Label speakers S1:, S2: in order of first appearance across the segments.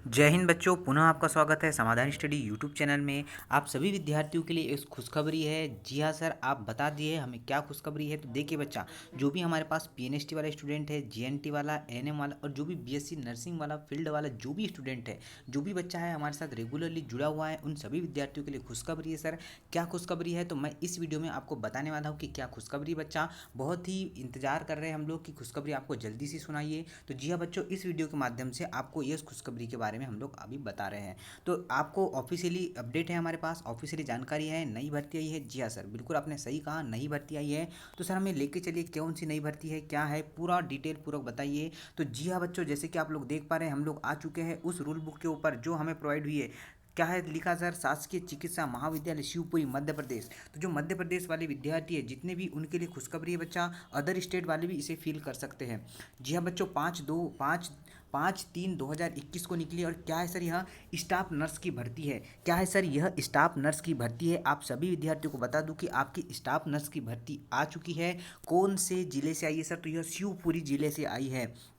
S1: जय हिंद बच्चों, पुनः आपका स्वागत है समाधान स्टडी यूट्यूब चैनल में। आप सभी विद्यार्थियों के लिए एक खुशखबरी है। जी हाँ सर, आप बता दिए हमें क्या खुशखबरी है। तो देखिए बच्चा, जो भी हमारे पास पीएनएसटी वाला स्टूडेंट है, जीएनटी वाला, एएनएम वाला और जो भी बीएससी नर्सिंग वाला फील्ड वाला जो भी स्टूडेंट है, जो भी बच्चा है हमारे साथ रेगुलरली जुड़ा हुआ है, उन सभी विद्यार्थियों के लिए खुशखबरी है। सर क्या खुशखबरी है, तो मैं इस वीडियो में आपको बताने वाला हूँ कि क्या खुशखबरी। बच्चा बहुत ही इंतजार कर रहे हैं हम लोग कि खुशखबरी आपको जल्दी से सुनाइए। तो जी हाँ बच्चों, इस वीडियो के माध्यम से आपको ये खुशखबरी के बारे में हम लोग अभी बता रहे हैं। तो आपको ऑफिशियली अपडेट है, हमारे पास ऑफिशियली जानकारी है, नई भर्ती आई है। जी हाँ सर, बिल्कुल आपने सही कहा, नई भर्ती आई है। तो सर हमें लेके चलिए, कौन सी नई भर्ती है, क्या है, पूरा डिटेल पूर्वक बताइए। तो जी हाँ बच्चों, जैसे कि आप लोग देख पा रहे हैं, हम लोग आ चुके हैं उस रूल बुक के ऊपर जो हमें प्रोवाइड हुई है। क्या है लिखा सर, शासकीय चिकित्सा महाविद्यालय शिवपुरी मध्य प्रदेश। तो जो मध्य प्रदेश वाले विद्यार्थी है जितने भी, उनके लिए खुशखबरी है बच्चा। अदर स्टेट वाले भी इसे फील कर सकते हैं। जी हाँ बच्चों, 5/3/2021 को निकली। और क्या है सर, यह स्टाफ नर्स की भर्ती है। क्या है सर, यह स्टाफ नर्स की भर्ती है। आप सभी विद्यार्थियों को बता दूं कि आपकी स्टाफ नर्स की भर्ती आ चुकी है। कौन से जिले से आई है सर, तो यह शिवपुरी जिले से आई है।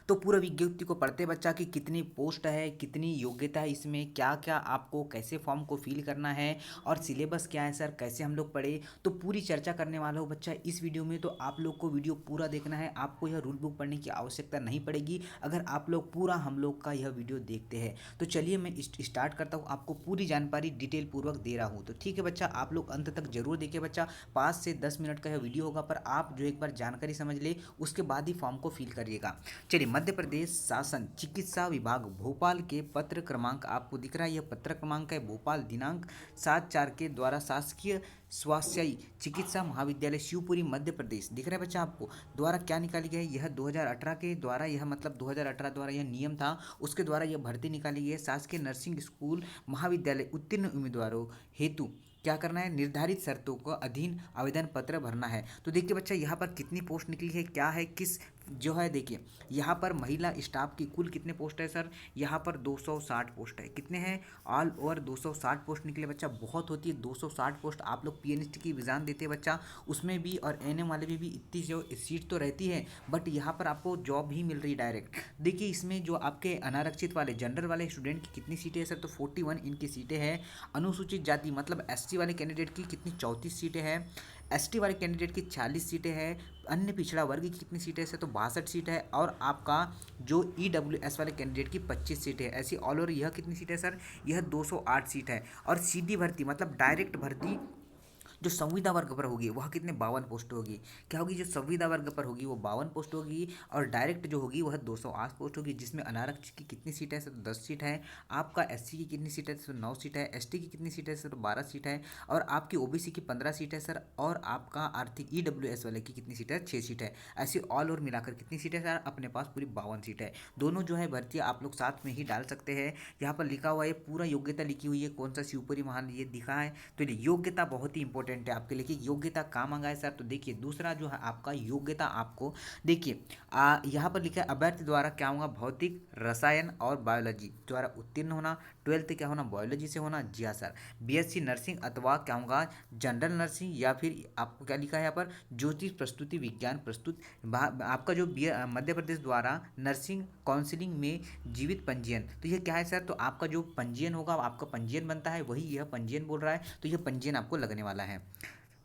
S1: तो पूरा विज्ञप्ति को पढ़ते बच्चा कि कितनी पोस्ट है, कितनी योग्यता है, इसमें क्या क्या आपको कैसे फॉर्म को फिल करना है और सिलेबस क्या है सर, कैसे हम लोग पढ़े, तो पूरी चर्चा करने वाला हूँ बच्चा इस वीडियो में। तो आप लोग को वीडियो पूरा देखना है, आपको यह रूल बुक पढ़ने की आवश्यकता नहीं पड़ेगी अगर आप लोग पूरा हम लोग का यह वीडियो देखते हैं। तो चलिए मैं स्टार्ट करता हूँ, आपको पूरी जानकारी डिटेल पूर्वक दे रहा हूँ। तो ठीक है बच्चा, आप लोग अंत तक जरूर देखिए बच्चा। 5 से 10 मिनट का यह वीडियो होगा, पर आप जो एक बार जानकारी समझ ले उसके बाद ही फॉर्म को फिल करिएगा। चलिए, मध्य प्रदेश शासन चिकित्सा विभाग भोपाल के पत्र क्रमांक आपको दिख रहा है, यह पत्र क्रमांक है भोपाल दिनांक 7/4 के द्वारा शासकीय स्वास्थ्य चिकित्सा महाविद्यालय शिवपुरी मध्य प्रदेश दिख रहा है बच्चा आपको, द्वारा क्या निकाली गई है। यह 2018 के द्वारा, यह मतलब 2018 द्वारा यह नियम था, उसके द्वारा यह भर्ती निकाली गई है। शासकीय नर्सिंग स्कूल महाविद्यालय उत्तीर्ण उम्मीदवारों हेतु क्या करना है, निर्धारित शर्तों को अधीन आवेदन पत्र भरना है। तो देखिए बच्चा, यहाँ पर कितनी पोस्ट निकली है, क्या है, किस जो है, देखिए यहाँ पर महिला स्टाफ की कुल कितने पोस्ट है सर, यहाँ पर 260 पोस्ट है। कितने हैं, ऑल ओवर 260 पोस्ट निकले बच्चा। बहुत होती है 260 पोस्ट। आप लोग पीएनएसटी की एग्जाम देते हैं बच्चा, उसमें भी और एएनएम वाले में भी इतनी जो सीट तो रहती है, बट यहाँ पर आपको जॉब ही मिल रही है डायरेक्ट। देखिए इसमें जो आपके अनारक्षित वाले जनरल वाले स्टूडेंट की कितनी सीटें हैं सर, तो 41 इनकी सीटें हैं। अनुसूचित जाति मतलब एससी वाले कैंडिडेट की कितनी 34 सीटें हैं। एसटी वाले कैंडिडेट की 40 सीटें हैं। अन्य पिछड़ा वर्ग की कितनी सीटें हैं तो 62 सीट है। और आपका जो ईडब्ल्यूएस वाले कैंडिडेट की 25 सीटें है। ऐसी ऑल ओवर यह कितनी सीट है सर, यह 208 सीट है। और सीधी भर्ती मतलब डायरेक्ट भर्ती जो संविदा वर्ग पर होगी वह कितने 52 पोस्ट होगी। क्या होगी, जो संविदा वर्ग पर होगी वो 52 पोस्ट होगी। और डायरेक्ट जो होगी वह 208 पोस्ट होगी, जिसमें अनारक्षित की कितनी सीट है सर, 10 सीट है। आपका एससी की कितनी सीट है सर, 9 सीट है। एसटी की कितनी सीट है सर, 12 सीट है। और आपकी ओबीसी की 15 सीट है सर। और आपका आर्थिक ईडब्ल्यूएस वाले की कितनी सीट है, 6 सीट है। ऐसी ऑल ओवर मिलाकर कितनी सीट है सर, अपने पास पूरी 52 सीट है। दोनों जो है भर्ती आप लोग साथ में ही डाल सकते हैं। यहाँ पर लिखा हुआ है, पूरा योग्यता लिखी हुई है, कौन सा शिवपुरी महान ये दिखा है। तो योग्यता बहुत ही इंपॉर्टेंट है आपके लिए कि योग्यता कहाँ मांगा है सर। तो देखिए दूसरा जो है आपका योग्यता, आपको देखिए यहाँ पर लिखा है अभ्यर्थी द्वारा क्या होगा, भौतिक रसायन और बायोलॉजी द्वारा उत्तीर्ण होना। 12th क्या होना, बायोलॉजी से होना। जी हाँ सर, बीएससी नर्सिंग अथवा क्या होगा, जनरल नर्सिंग, या फिर आपको क्या लिखा है यहाँ पर, ज्योतिष प्रस्तुति विज्ञान प्रस्तुत। आपका जो मध्य प्रदेश द्वारा नर्सिंग काउंसिलिंग में जीवित पंजीयन, तो ये क्या है सर, तो आपका जो पंजीयन होगा, आपका पंजीयन बनता है, वही यह पंजीयन बोल रहा है। तो यह पंजीयन आपको लगने वाला है।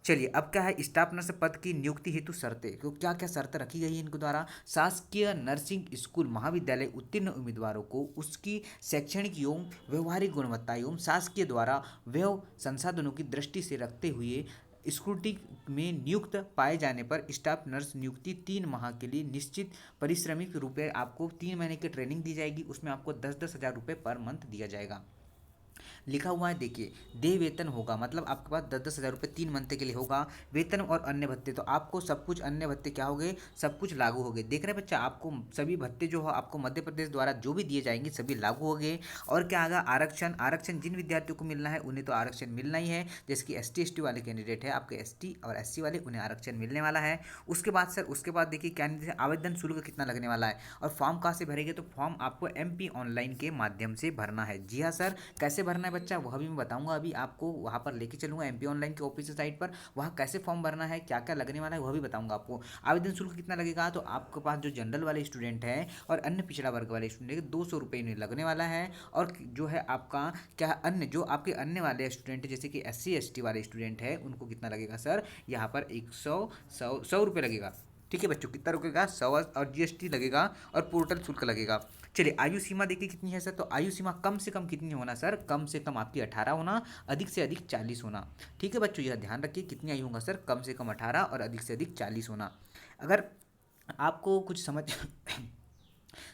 S1: चलिए अब क्या है, स्टाफ नर्स पद की नियुक्ति हेतु शर्तें, तो क्या क्या शर्तें रखी गई है इनके द्वारा। शासकीय नर्सिंग स्कूल महाविद्यालय उत्तीर्ण उम्मीदवारों को उसकी शैक्षणिक एवं व्यवहारिक गुणवत्ता एवं शासकीय द्वारा व्यय संसाधनों की दृष्टि से रखते हुए स्कूटी में नियुक्त पाए जाने पर स्टाफ नर्स नियुक्ति 3 माह के लिए निश्चित परिश्रमिक रुपये, आपको 3 महीने की ट्रेनिंग दी जाएगी, उसमें आपको 10-10 हज़ार रुपये पर मंथ दिया जाएगा। लिखा हुआ है देखिए, देय वेतन होगा, मतलब आपके पास 10-10 हज़ार रुपये 3 मंथ के लिए होगा। वेतन और अन्य भत्ते, तो आपको सब कुछ अन्य भत्ते क्या हो गए, सब कुछ लागू हो गए। देख रहे हैं बच्चा, आपको सभी भत्ते जो है आपको मध्य प्रदेश द्वारा जो भी दिए जाएंगे सभी लागू हो गए। और क्या आगा, आरक्षण, आरक्षण जिन विद्यार्थियों को मिलना है उन्हें तो आरक्षण मिलना ही है। जैसे कि एसटी वाले कैंडिडेट है आपके, एसटी और एससी वाले, उन्हें आरक्षण मिलने वाला है। उसके बाद सर, उसके बाद देखिए क्या आवेदन शुल्क कितना लगने वाला है और फॉर्म कहाँ से भरेंगे, तो फॉर्म आपको एमपी ऑनलाइन के माध्यम से भरना है। जी हाँ सर, कैसे कैसे भरना है बच्चा वह भी मैं बताऊंगा, अभी आपको वहाँ पर लेके चलूंगा एमपी ऑनलाइन के ऑफिशियल साइट पर, वहाँ कैसे फॉर्म भरना है, क्या क्या लगने वाला है वह भी बताऊंगा आपको। आवेदन शुल्क कितना लगेगा, तो आपके पास जो जनरल वाले स्टूडेंट हैं और अन्य पिछड़ा वर्ग वाले स्टूडेंट 200 रुपये लगने वाला है। और जो है आपका क्या अन्य जो आपके अन्य वाले स्टूडेंट जैसे कि SC ST वाले स्टूडेंट है उनको कितना लगेगा सर, यहाँ पर 100 रुपये लगेगा। ठीक है बच्चों, कितना रुकेगा 100 और GST लगेगा और पोर्टल शुल्क लगेगा। चलिए आयु सीमा देखिए कितनी है सर, तो आयु सीमा कम से कम कितनी होना सर, कम से कम आपकी 18 होना, अधिक से अधिक 40 होना। ठीक है बच्चों, यह ध्यान रखिए कितनी आयु होगा सर, कम से कम 18 और अधिक से अधिक 40 होना। अगर आपको कुछ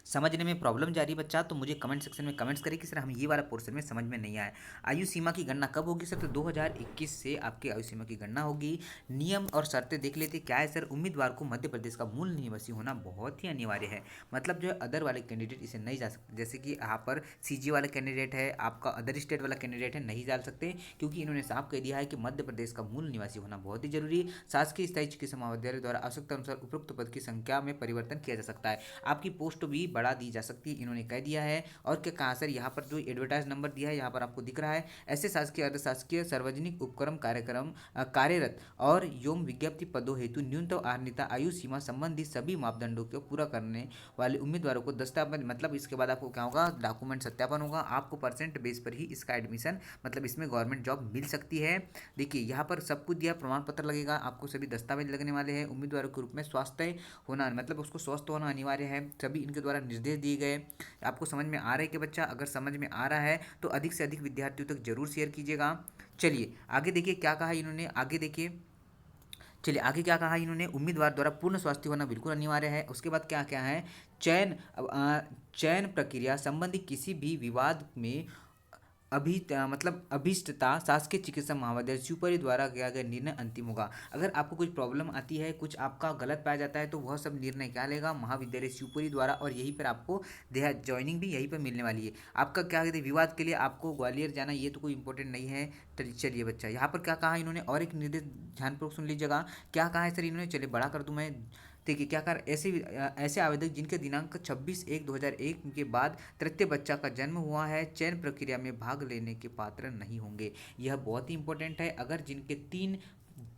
S1: समझने में प्रॉब्लम जा रही है बच्चा, तो मुझे कमेंट सेक्शन में कमेंट्स करें कि सर हम ये वाला पोर्शन में समझ में नहीं आया। आयु सीमा की गणना कब होगी सर, तो 2021 से आपकी आयु सीमा की गणना होगी। नियम और शर्तें देख लेते क्या है सर, उम्मीदवार को मध्य प्रदेश का मूल निवासी होना बहुत ही अनिवार्य है। मतलब जो है अदर वाले कैंडिडेट इसे नहीं जा सकते, जैसे कि यहाँ पर CG वाला कैंडिडेट है, आपका अदर स्टेट वाला कैंडिडेट है, नहीं जा सकते, क्योंकि इन्होंने साफ कह दिया है कि मध्य प्रदेश का मूल निवासी होना बहुत ही जरूरी। शासकीय स्थायी चिकित्सा महाविद्यालय द्वारा आवश्यकता अनुसार उपरोक्त पद की संख्या में परिवर्तन किया जा सकता है, आपकी पोस्ट भी बढ़ा दी जा सकती है, इन्होंने कह दिया है। और क्या कहा सर, यहाँ पर जो एडवर्टाइज नंबर दिया है यहाँ पर आपको दिख रहा है, ऐसे शासकीय अर्धशासकीय सार्वजनिक उपक्रम कार्यक्रम कार्यरत और योम विज्ञप्ति पदों हेतु न्यूनतम आर्निता आयु सीमा संबंधी सभी मापदंडों को पूरा करने वाले उम्मीदवारों को दस्तावेज, मतलब इसके बाद आपको क्या होगा, डॉक्यूमेंट सत्यापन होगा, आपको परसेंट बेस पर ही इसका एडमिशन, मतलब इसमें गवर्नमेंट जॉब मिल सकती है। देखिए यहाँ पर सब कुछ दिया, प्रमाण पत्र लगेगा, आपको सभी दस्तावेज लगने वाले हैं, उम्मीदवारों के रूप में स्वास्थ्य होना, मतलब उसको स्वस्थ होना अनिवार्य है, सभी इनके द्वारा निर्देश दिए गए। आपको समझ में आ रहा है कि बच्चा, अगर समझ में आ रहा है तो अधिक से अधिक विद्यार्थियों तक जरूर शेयर कीजिएगा। चलिए आगे देखिए क्या कहा इन्होंने, आगे देखिए, चलिए आगे क्या कहा इन्होंने, उम्मीदवार द्वारा पूर्ण स्वास्थ्य होना बिल्कुल अनिवार्य है। उसके बाद क्या क्या है, चयन चयन प्रक्रिया संबंधी किसी भी विवाद में मतलब अभिष्टता शासकीय चिकित्सा महाविद्यालय शिवपुरी द्वारा किया गया निर्णय अंतिम होगा। अगर आपको कुछ प्रॉब्लम आती है, कुछ आपका गलत पाया जाता है, तो वह सब निर्णय क्या लेगा, महाविद्यालय शिवपुरी द्वारा, और यहीं पर आपको देहा ज्वाइनिंग भी यहीं पर मिलने वाली है। आपका क्या कहते हैं, विवाद के लिए आपको ग्वालियर जाना, ये तो कोई इंपॉर्टेंट नहीं है। चलिए बच्चा, यहाँ पर क्या कहा इन्होंने, और एक निर्देश ध्यानपूर्वक सुन लीजिएगा, क्या कहा है सर इन्होंने, चलिए बड़ा कर दूँ मैं। देखिए क्या कर, ऐसे आवेदक जिनके दिनांक 26/1/2001 के बाद तृतीय बच्चा का जन्म हुआ है, चयन प्रक्रिया में भाग लेने के पात्र नहीं होंगे। यह बहुत ही इंपॉर्टेंट है, अगर जिनके तीन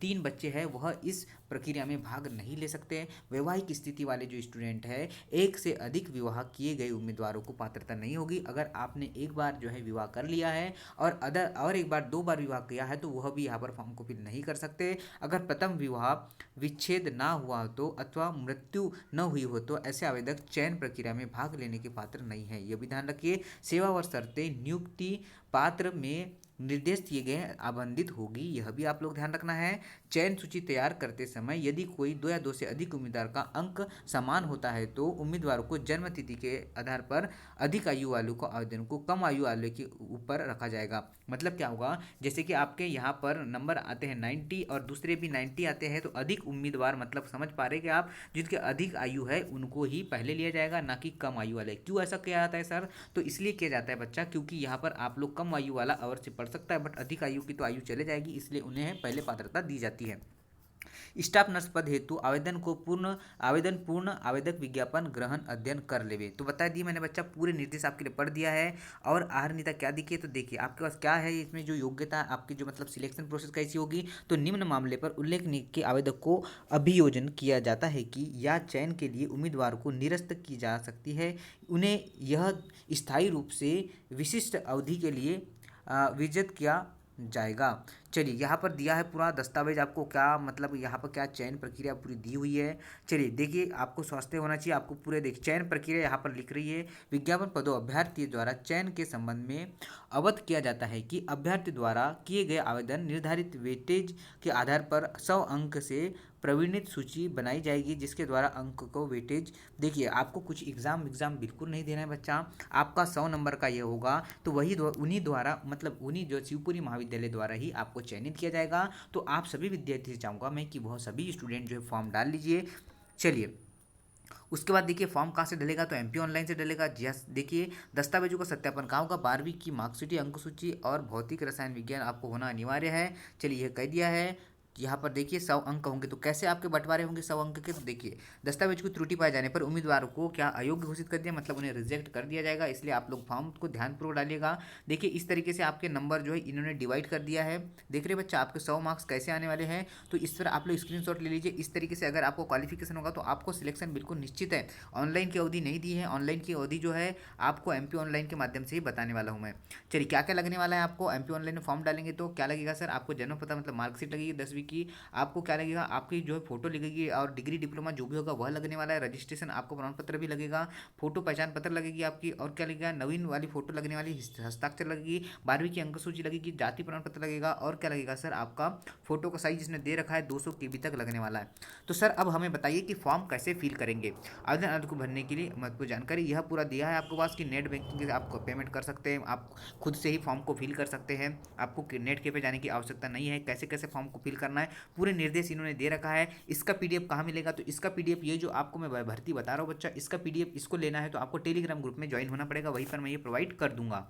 S1: तीन बच्चे हैं वह इस प्रक्रिया में भाग नहीं ले सकते। वैवाहिक स्थिति वाले जो स्टूडेंट है, एक से अधिक विवाह किए गए उम्मीदवारों को पात्रता नहीं होगी। अगर आपने एक बार जो है विवाह कर लिया है और एक बार 2 बार विवाह किया है, तो वह भी यहाँ पर फॉर्म को फिल नहीं कर सकते। अगर प्रथम विवाह विच्छेद ना हुआ तो अथवा मृत्यु न हुई हो तो ऐसे आवेदक चयन प्रक्रिया में भाग लेने के पात्र नहीं है, यह भी ध्यान रखिए। सेवा और शर्तें नियुक्ति पात्र में निर्देश दिए गए आबंधित होगी, यह भी आप लोग ध्यान रखना है। चयन सूची तैयार करते समय यदि कोई 2 या 2 से अधिक उम्मीदवार का अंक समान होता है तो उम्मीदवारों को जन्म तिथि के आधार पर अधिक आयु वालों को आवेदन को कम आयु वाले के ऊपर रखा जाएगा। मतलब क्या होगा, जैसे कि आपके यहाँ पर नंबर आते हैं 90 और दूसरे भी 90 आते हैं, तो अधिक उम्मीदवार, मतलब समझ पा रहे कि आप, जिनके अधिक आयु है उनको ही पहले लिया जाएगा, ना कि कम आयु वाले। क्यों ऐसा किया जाता है सर, तो इसलिए किया जाता है बच्चा, क्योंकि यहाँ पर आप लोग कम आयु वाला अवश्य पढ़ सकता है, बट अधिक आयु की तो आयु चले जाएगी, इसलिए उन्हें पहले पात्रता दी जाती है। स्टाफ नर्स पद हेतु आवेदन पूर्ण आवेदक विज्ञापन ग्रहण अध्ययन कर लेवे। तो बता दिए मैंने बच्चा, पूरे निर्देश आपके लिए पढ़ दिया है। और आहार नीति क्या दिखी है, तो देखिए आपके पास क्या है इसमें, जो योग्यता आपकी जो मतलब सिलेक्शन प्रोसेस कैसी होगी, तो निम्न मामले पर उल्लेखनीय के आवेदक को अभियोजन किया जाता है कि या चयन के लिए उम्मीदवार को निरस्त की जा सकती है, उन्हें यह स्थायी रूप से विशिष्ट अवधि के लिए विजित किया जाएगा। चलिए यहाँ पर दिया है पूरा दस्तावेज, आपको क्या मतलब यहाँ पर क्या चयन प्रक्रिया पूरी दी हुई है। चलिए देखिए, आपको स्वास्थ्य होना चाहिए, आपको पूरे देखिए चयन प्रक्रिया यहाँ पर लिख रही है। विज्ञापन पदों अभ्यर्थी द्वारा चयन के संबंध में अवगत किया जाता है कि अभ्यर्थी द्वारा किए गए आवेदन निर्धारित वेटेज के आधार पर 100 अंक से प्रवीणित सूची बनाई जाएगी, जिसके द्वारा अंक को वेटेज, देखिए आपको कुछ एग्जाम बिल्कुल नहीं देना है बच्चा, आपका 100 नंबर का ये होगा, तो वही उन्हीं द्वारा, मतलब उन्हीं जो शिवपुरी महाविद्यालय द्वारा ही आपको चयनित किया जाएगा। तो आप सभी विद्यार्थी से चाहूँगा मैं कि वह सभी स्टूडेंट जो है फॉर्म डाल लीजिए। चलिए उसके बाद देखिए फॉर्म कहाँ से डलेगा, तो एमपी ऑनलाइन से डलेगा। यस, देखिए दस्तावेजों का सत्यापन कहाँ होगा, 12वीं की मार्कशीट, अंक सूची और भौतिक रसायन विज्ञान आपको होना अनिवार्य है। चलिए यह कह दिया है, यहाँ पर देखिए 100 अंक होंगे, तो कैसे आपके बंटवारे होंगे 100 अंक के, तो देखिए दस्तावेज की त्रुटि पाए जाने पर उम्मीदवार को क्या अयोग्य घोषित कर दिया, मतलब उन्हें रिजेक्ट कर दिया जाएगा। इसलिए आप लोग फॉर्म को ध्यानपूर्वक डालिएगा। देखिए इस तरीके से आपके नंबर जो है इन्होंने डिवाइड कर दिया है। देख रहे बच्चा आपके 100 मार्क्स कैसे आने वाले हैं, तो इस तरह आप लोग स्क्रीनशॉट ले लीजिए। इस तरीके से अगर आपको क्वालिफिकेशन होगा तो आपको सिलेक्शन बिल्कुल निश्चित है। ऑनलाइन की अवधि नहीं दी है, ऑनलाइन की अवधि जो है आपको एमपी ऑनलाइन के माध्यम से ही बताने वाला हूँ मैं। चलिए क्या क्या लगने वाला है आपको, एमपी ऑनलाइन में फॉर्म डालेंगे तो क्या लगेगा सर, आपको जन्म पता मतलब मार्कशीट लगेगी 10वीं की, आपको क्या लगेगा, आपकी जो है फोटो लगेगी और डिग्री डिप्लोमा जो भी होगा वह लगने वाला है। रजिस्ट्रेशन आपको प्रमाण पत्र भी लगेगा, फोटो पहचान पत्र लगेगी आपकी, और क्या लगेगा, नवीन वाली फोटो लगने वाली, हस्ताक्षर लगेगी, 12वीं की अंक सूची लगेगी, जाति प्रमाण पत्र लगेगा, और क्या लगेगा सर आपका फोटो का साइज जिसने दे रखा है 200 KB तक लगने वाला है। तो सर अब हमें बताइए कि फॉर्म कैसे फिल करेंगे। आवेदन आदि को भरने के लिए महत्वपूर्ण जानकारी यह पूरा दिया है आपके पास कि नेट बैंकिंग से आप पेमेंट कर सकते हैं, आप खुद से ही फॉर्म को फिल कर सकते हैं, आपको नेट के पे जाने की आवश्यकता नहीं है। कैसे कैसे फॉर्म को फिल करना है पूरे निर्देश इन्होंने दे रखा है। इसका पीडीएफ कहाँ मिलेगा, तो इसका पीडीएफ ये जो आपको मैं भर्ती बता रहा हूँ बच्चा, इसका पीडीएफ इसको लेना है तो आपको टेलीग्राम ग्रुप में ज्वाइन होना पड़ेगा, वहीं पर मैं ये प्रोवाइड कर दूंगा।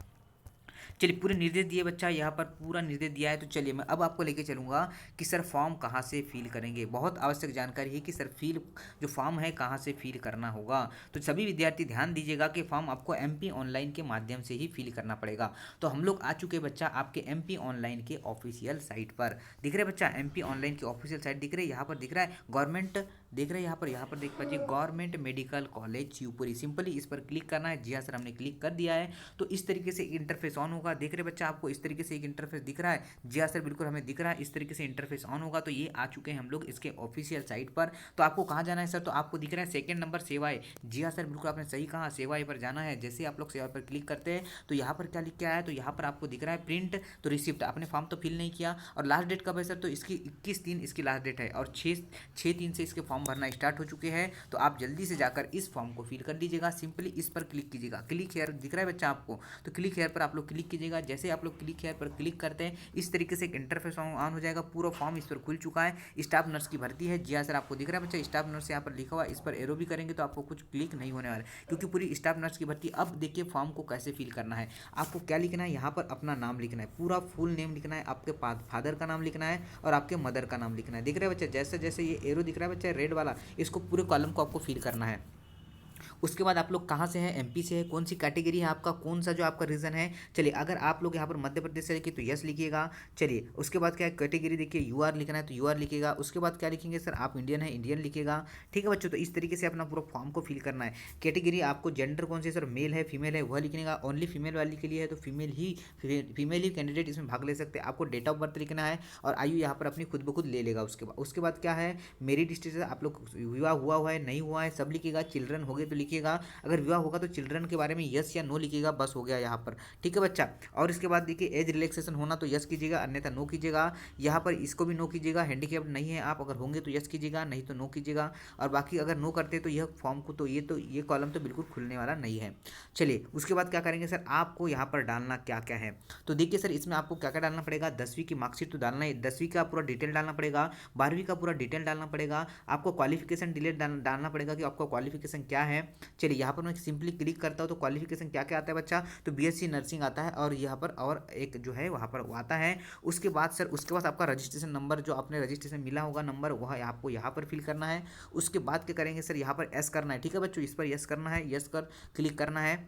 S1: चलिए पूरे निर्देश दिए बच्चा, यहाँ पर पूरा निर्देश दिया है। तो चलिए मैं अब आपको लेके चलूँगा कि सर फॉर्म कहाँ से फिल करेंगे। बहुत आवश्यक जानकारी है कि सर फिल जो फॉर्म है कहाँ से फिल करना होगा। तो सभी विद्यार्थी ध्यान दीजिएगा कि फॉर्म आपको एमपी ऑनलाइन के माध्यम से ही फिल करना पड़ेगा। तो हम लोग आ चुके बच्चा आपके एमपी ऑनलाइन के ऑफिशियल साइट पर। दिख रहे बच्चा एमपी ऑनलाइन की ऑफिशियल साइट दिख रही है, यहाँ पर दिख रहा है गवर्नमेंट, देख रहे हैं यहाँ पर देख पाइए government medical college Shivpuri. Simply इस पर क्लिक करना है। जी हाँ सर हमने क्लिक कर दिया है। तो इस तरीके से इंटरफेस ऑन होगा। देख रहे बच्चा आपको इस तरीके से एक इंटरफेस दिख रहा है। जी हाँ सर बिल्कुल हमें दिख रहा है, इस तरीके से इंटरफेस ऑन होगा। तो ये आ चुके हैं हम लोग इसके ऑफिशियल साइट पर। तो आपको कहाँ जाना है सर, तो आपको दिख रहा है सेकंड नंबर सेवाएं। जी हाँ सर बिल्कुल आपने सही कहा, सेवाएं पर जाना है। जैसे आप लोग सेवा पर क्लिक करते हैं तो यहाँ पर क्या लिख के आया है, तो यहाँ पर आपको दिख रहा है प्रिंट तो रिसिप्ट। आपने फॉर्म तो फिल नहीं किया और लास्ट डेट कब है सर, तो इसकी 21/3 इसकी लास्ट डेट है और 6/3 से इसके फॉर्म भरना स्टार्ट हो चुके हैं। तो आप जल्दी से जाकर इस फॉर्म को फिल कर लीजिएगा। सिंपली इस पर क्लिक कीजिएगा, क्लिक हेयर दिख रहा है बच्चा आपको, तो क्लिक हेयर पर आप लोग क्लिक कीजिएगा। जैसे आप लोग क्लिक हेयर पर क्लिक करते हैं इस तरीके से एक इंटरफेस ऑन हो जाएगा। पूरा फॉर्म इस पर खुल चुका है। स्टाफ नर्स की भर्ती है। जी हाँ सर आपको दिख रहा है बच्चा स्टाफ नर्स यहाँ पर लिखा हुआ है। इस पर एरो भी करेंगे तो आपको कुछ क्लिक नहीं होने वाला क्योंकि पूरी स्टाफ नर्स की भर्ती। अब देखिए फॉर्म को कैसे फिल करना है। आपको क्या लिखना है, यहाँ पर अपना नाम लिखना है, पूरा फुल नेम लिखना है, आपके फादर का नाम लिखना है और आपके मदर का नाम लिखना है। दिख रहा है बच्चा, जैसे जैसे ये एरो दिख रहा है बच्चा रेड वाला, इसको पूरे कॉलम को आपको फिल करना है। उसके बाद आप लोग कहाँ से हैं, एमपी से है, कौन सी कैटेगरी है आपका, कौन सा जो आपका रीजन है। चलिए अगर आप लोग यहाँ पर मध्य प्रदेश से लिखिए तो यस लिखिएगा। चलिए उसके बाद क्या है कैटेगरी, देखिए यूआर लिखना है तो यूआर लिखिएगा। उसके बाद क्या लिखेंगे सर, आप इंडियन है इंडियन लिखिएगा। ठीक है बच्चों, तो इस तरीके से अपना पूरा फॉर्म को फिल करना है। कैटेगरी आपको जेंडर कौन से सर, मेल है फीमेल है वह लिखने का। ओनली फीमेल वाली के लिए है तो फीमेल ही कैंडिडेट इसमें भाग ले सकते हैं। आपको डेट ऑफ बर्थ लिखना है और आयु यहाँ पर अपनी खुद ब खुद ले लेगा। उसके बाद क्या है, मेरिट स्टेटस आप लोग विवाह हुआ है नहीं हुआ है सब लिखिएगा। चिल्ड्रन हो गए तो लिखिएगा, अगर विवाह होगा तो चिल्ड्रन के बारे में यस या नो लिखिएगा, बस हो गया यहाँ पर। ठीक है बच्चा, और इसके बाद देखिए एज रिलैक्सेशन होना तो यस कीजिएगा अन्यथा नो कीजिएगा। यहाँ पर इसको भी नो कीजिएगा। हैंडीकैप्ड नहीं है आप, अगर होंगे तो यस कीजिएगा नहीं तो नो कीजिएगा। और बाकी अगर नो करते तो यह फॉर्म को तो ये कॉलम तो बिल्कुल खुलने वाला नहीं है। चलिए उसके बाद क्या करेंगे सर, आपको यहाँ पर डालना क्या क्या है। तो देखिए सर इसमें आपको क्या क्या डालना पड़ेगा। 10वीं की मार्कशीट तो डालना है, 10वीं का पूरा डिटेल डालना पड़ेगा, 12वीं का पूरा डिटेल डालना पड़ेगा, आपको क्वालिफिकेशन डिटेल डालना पड़ेगा कि आपका क्वालिफिकेशन क्या है। चलिए यहाँ पर मैं सिंपली क्लिक करता हूँ तो क्वालिफिकेशन क्या क्या आता है बच्चा, तो बीएससी नर्सिंग आता है और यहाँ पर और एक जो है वहाँ पर वो आता है। उसके बाद सर उसके बाद आपका रजिस्ट्रेशन नंबर जो आपने रजिस्ट्रेशन मिला होगा नंबर वह आपको यहाँ पर फिल करना है। उसके बाद क्या करेंगे सर, यहाँ पर एस करना है। ठीक है बच्चों, इस पर यस करना है, यस कर क्लिक करना है।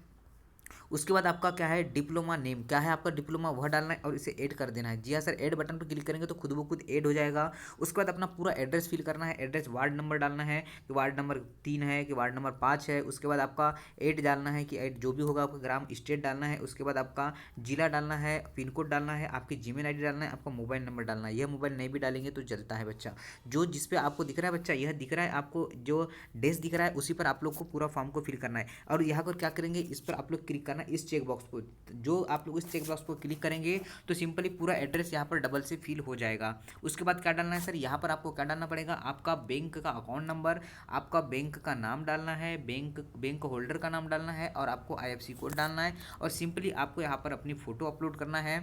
S1: उसके बाद आपका क्या है, डिप्लोमा नेम क्या है आपका डिप्लोमा वह डालना है और इसे ऐड कर देना है। जी हाँ सर, ऐड बटन पर क्लिक करेंगे तो खुद ब खुद ऐड हो जाएगा। उसके बाद अपना पूरा एड्रेस फिल करना है। एड्रेस वार्ड नंबर डालना है कि वार्ड नंबर 3 है कि वार्ड नंबर 5 है। उसके बाद आपका ऐड डालना है कि ऐड जो भी होगा आपका ग्राम स्टेट डालना है। उसके बाद आपका जिला डालना है, पिन कोड डालना है, आपकी जीमेल आईडी डालना है, आपका मोबाइल नंबर डालना है। यह मोबाइल नहीं भी डालेंगे तो चलता है बच्चा। जो जिस पे आपको दिख रहा है बच्चा, यह दिख रहा है आपको जो डेस्क दिख रहा है उसी पर आप लोग को पूरा फॉर्म को फिल करना है। और यहाँ पर क्या करेंगे, इस पर आप लोग क्लिक करना है इस चेक बॉक्स को। जो आप लोग इस चेक बॉक्स को क्लिक करेंगे तो सिंपली पूरा एड्रेस यहाँ पर डबल से फिल हो जाएगा। उसके बाद क्या डालना है सर, यहाँ पर आपको क्या डालना पड़ेगा, आपका बैंक का अकाउंट नंबर, आपका बैंक का नाम डालना है, बैंक होल्डर का नाम डालना है और आपको आईएफएससी कोड डालना है। और सिंपली आपको यहाँ पर अपनी फ़ोटो अपलोड करना है।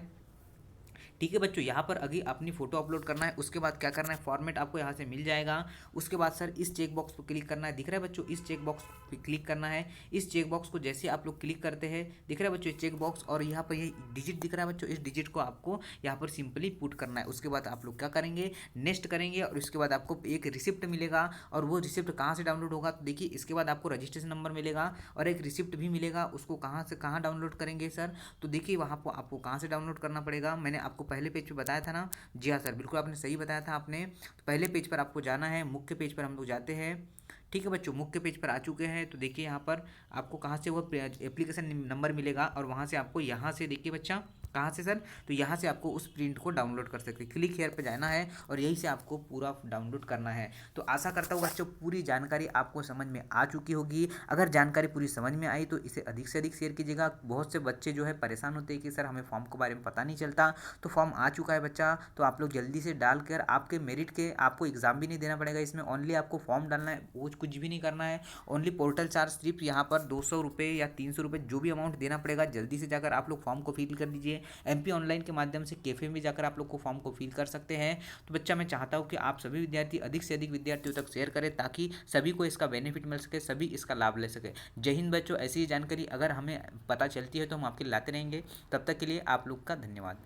S1: ठीक है बच्चों, यहाँ पर अभी अपनी फ़ोटो अपलोड करना है। उसके बाद क्या करना है, फॉर्मेट आपको यहाँ से मिल जाएगा। उसके बाद सर इस चेक बॉक्स पर क्लिक करना है, दिख रहा है बच्चों, इस चेक बॉक्स पर क्लिक करना है। इस चेक बॉक्स को जैसे आप लोग क्लिक करते हैं, दिख रहा है बच्चों चेक बॉक्स, और यहाँ पर ये डिजिट दिख रहा है बच्चों, इस डिजिट को आपको यहाँ पर सिंपली पुट करना है। उसके बाद आप लोग क्या करेंगे, नेक्स्ट करेंगे, और उसके बाद आपको एक रिसिप्ट मिलेगा। और वो रिसिप्ट कहाँ से डाउनलोड होगा, तो देखिए इसके बाद आपको रजिस्ट्रेशन नंबर मिलेगा और एक रिसिप्ट भी मिलेगा। उसको कहाँ से कहाँ डाउनलोड करेंगे सर, तो देखिए वहाँ पर आपको कहाँ से डाउनलोड करना पड़ेगा, मैंने आपको पहले पेज पे बताया था ना। जी हाँ सर, बिल्कुल आपने सही बताया था आपने। तो पहले पेज पर आपको जाना है, मुख्य पेज पर हम लोग जाते हैं। ठीक है बच्चों, मुख्य पेज पर आ चुके हैं। तो देखिए यहाँ पर आपको कहाँ से वो एप्लीकेशन नंबर मिलेगा, और वहाँ से आपको यहाँ से देखिए बच्चा, कहाँ से सर, तो यहाँ से आपको उस प्रिंट को डाउनलोड कर सकते हैं। क्लिक हेयर पे जाना है और यहीं से आपको पूरा डाउनलोड करना है। तो आशा करता हूँ बच्चों पूरी जानकारी आपको समझ में आ चुकी होगी। अगर जानकारी पूरी समझ में आई तो इसे अधिक से अधिक शेयर कीजिएगा। बहुत से बच्चे जो है परेशान होते हैं कि सर हमें फॉर्म के बारे में पता नहीं चलता। तो फॉर्म आ चुका है बच्चा, तो आप लोग जल्दी से डालकर आपके मेरिट के, आपको एग्जाम भी नहीं देना पड़ेगा इसमें, ओनली आपको फॉर्म डालना है, वो कुछ भी नहीं करना है। ओनली पोर्टल चार्ज सिर्फ यहाँ पर 200 रुपये या 300 रुपये जो भी अमाउंट देना पड़ेगा। जल्दी से जाकर आप लोग फॉर्म को फिल कर दीजिए। MP ऑनलाइन के माध्यम से कैफे में जाकर आप लोग को फॉर्म को फिल कर सकते हैं। तो बच्चा मैं चाहता हूँ कि आप सभी विद्यार्थी अधिक से अधिक विद्यार्थियों तक शेयर करें, ताकि सभी को इसका बेनिफिट मिल सके, सभी इसका लाभ ले सके। जय हिंद बच्चों, ऐसी ही जानकारी अगर हमें पता चलती है तो हम आपके लाते रहेंगे। तब तक के लिए आप लोग का धन्यवाद।